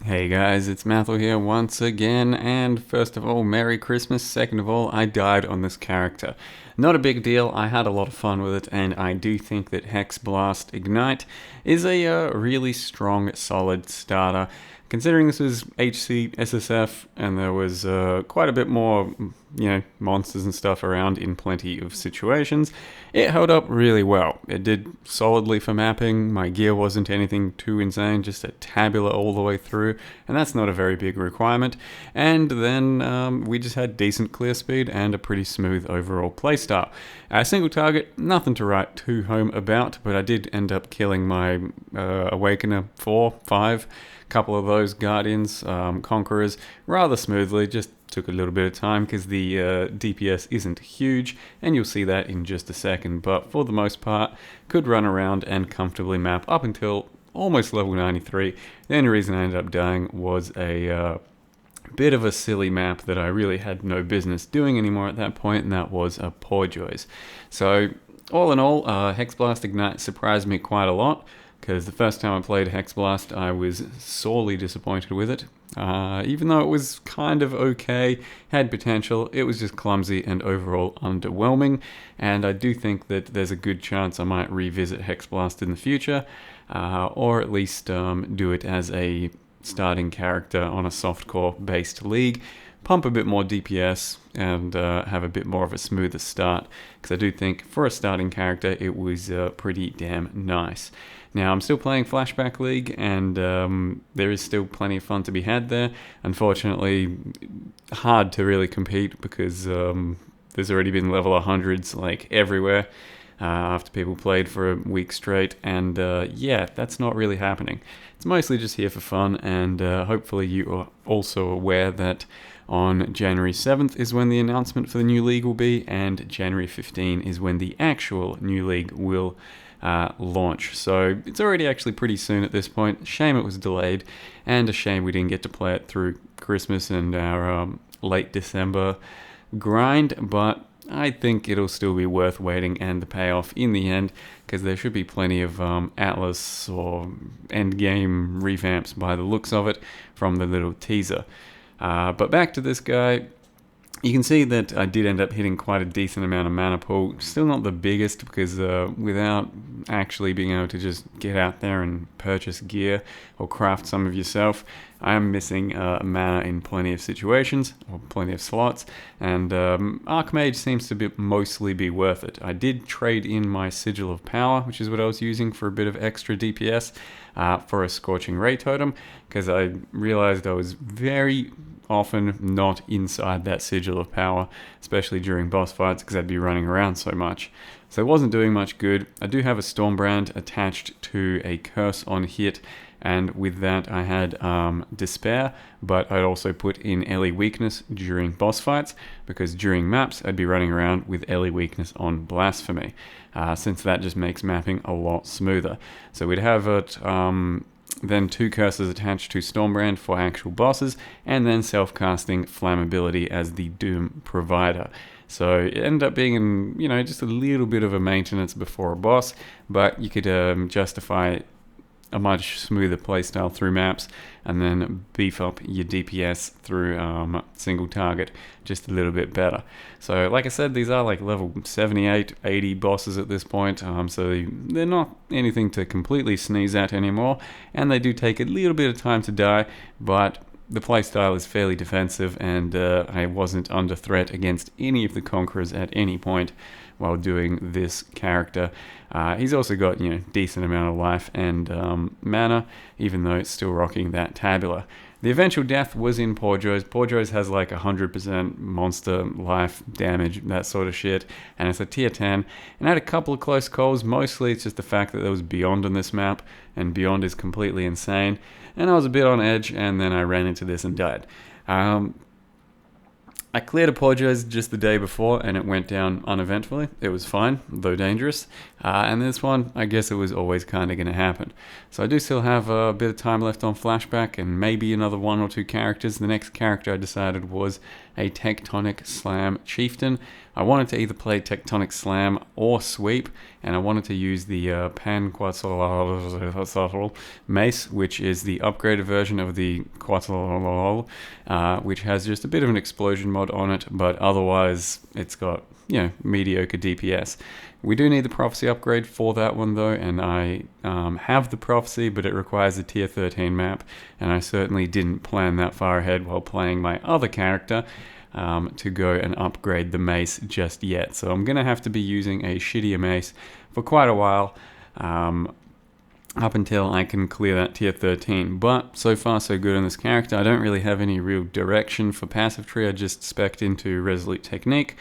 Hey guys, it's Mathel here once again, and first of all, Merry Christmas. Second of all, I died on this character. Not a big deal, I had a lot of fun with it, and I do think that Hexblast Ignite is a really strong, solid starter. Considering this was HC SSF and there was quite a bit more, monsters and stuff around in plenty of situations, it held up really well. It did solidly for mapping. My gear wasn't anything too insane, just a tabula all the way through, and that's not a very big requirement. And then we just had decent clear speed and a pretty smooth overall playstyle. Single target, nothing to write too home about, but I did end up killing my Awakener 4, 5, couple of those Guardians, Conquerors, rather smoothly. Just took a little bit of time because the DPS isn't huge, and you'll see that in just a second, but for the most part, could run around and comfortably map up until almost level 93. The only reason I ended up dying was a bit of a silly map that I really had no business doing anymore at that point, and that was a Poorjoys. So all in all, Hexblast Ignite surprised me quite a lot, because the first time I played Hexblast, I was sorely disappointed with it. Even though it was kind of okay, had potential, it was just clumsy and overall underwhelming, and I do think that there's a good chance I might revisit Hexblast in the future, or at least do it as a starting character on a softcore based league, pump a bit more DPS and have a bit more of a smoother start, because I do think for a starting character it was pretty damn nice. Now, I'm still playing Flashback League, and there is still plenty of fun to be had there. Unfortunately, hard to really compete because there's already been level 100s like everywhere after people played for a week straight, and yeah, that's not really happening. It's mostly just here for fun, and hopefully you are also aware that on January 7th is when the announcement for the new league will be, and January 15 is when the actual new league will launch. So it's already actually pretty soon at this point. Shame it was delayed, and a shame we didn't get to play it through Christmas and our late December grind, but I think it'll still be worth waiting and the payoff in the end, because there should be plenty of Atlas or endgame revamps by the looks of it from the little teaser. But back to this guy. You can see that I did end up hitting quite a decent amount of mana pool. Still not the biggest, because without actually being able to just get out there and purchase gear or craft some of yourself, I am missing mana in plenty of situations, or plenty of slots, and Archmage seems to mostly be worth it. I did trade in my Sigil of Power, which is what I was using for a bit of extra DPS, for a Scorching Ray Totem, because I realized I was very often not inside that Sigil of Power, especially during boss fights, because I'd be running around so much. So it wasn't doing much good. I do have a Stormbrand attached to a Curse on hit, and with that I had Despair, but I'd also put in Ellie Weakness during boss fights, because during maps I'd be running around with Ellie Weakness on Blasphemy, since that just makes mapping a lot smoother. So we'd have it then 2 curses attached to Stormbrand for actual bosses, and then self-casting Flammability as the Doom provider. So it ended up being, just a little bit of a maintenance before a boss, but you could justify a much smoother playstyle through maps, and then beef up your DPS through single target just a little bit better. So like I said, these are like level 78, 80 bosses at this point, so they're not anything to completely sneeze at anymore, and they do take a little bit of time to die, but the playstyle is fairly defensive, and I wasn't under threat against any of the Conquerors at any point while doing this character. He's also got decent amount of life and mana, even though it's still rocking that tabula. The eventual death was in Poorjoys. Poorjoys has like 100% monster life damage, that sort of shit, and it's a tier 10, and I had a couple of close calls. Mostly it's just the fact that there was Beyond on this map, and Beyond is completely insane, and I was a bit on edge, and then I ran into this and died. I cleared a Poorjoys just the day before, and it went down uneventfully. It was fine, though dangerous. And this one, I guess it was always kind of going to happen. So I do still have a bit of time left on Flashback, and maybe another 1 or 2 characters. The next character I decided was a Tectonic Slam chieftain. I wanted to either play Tectonic Slam or Sweep, and I wanted to use the Pan Quetzalcoatl mace, which is the upgraded version of the Quetzalcoatl, which has just a bit of an explosion mod on it, but otherwise it's got, you know, mediocre DPS. We do need the prophecy upgrade for that one though, and I have the prophecy, but it requires a tier 13 map, and I certainly didn't plan that far ahead while playing my other character to go and upgrade the mace just yet. So I'm going to have to be using a shittier mace for quite a while, up until I can clear that tier 13. But so far so good on this character. I don't really have any real direction for passive tree. I just spec'd into Resolute Technique,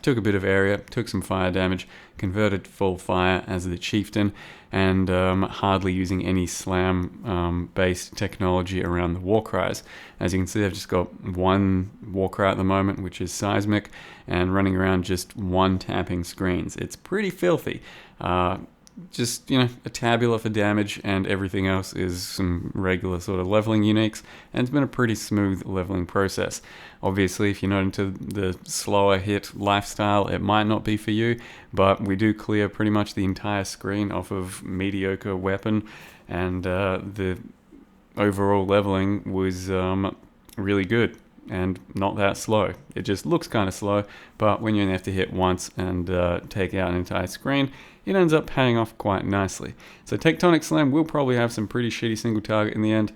took a bit of area, took some fire damage, converted to full fire as the chieftain, and hardly using any slam based technology around the war cries. As you can see, I've just got one war cry at the moment, which is seismic, and running around just one tapping screens. It's pretty filthy. Just, you know, a tabula for damage, and everything else is some regular sort of leveling uniques, and it's been a pretty smooth leveling process. Obviously, if you're not into the slower hit lifestyle, it might not be for you, but we do clear pretty much the entire screen off of mediocre weapon, and the overall leveling was really good and not that slow. It just looks kind of slow, but when you only have to hit once and take out an entire screen, it ends up paying off quite nicely. So Tectonic Slam will probably have some pretty shitty single target in the end,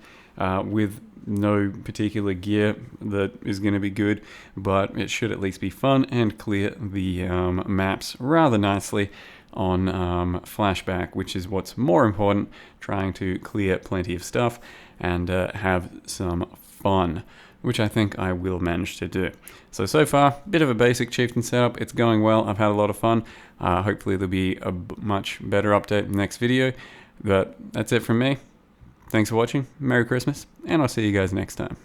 with no particular gear that is going to be good, but it should at least be fun and clear the maps rather nicely on Flashback, which is what's more important, trying to clear plenty of stuff and have some fun, which I think I will manage to do. So far, bit of a basic chieftain setup. It's going well. I've had a lot of fun. Hopefully there'll be a much better update in the next video. But that's it from me. Thanks for watching. Merry Christmas, and I'll see you guys next time.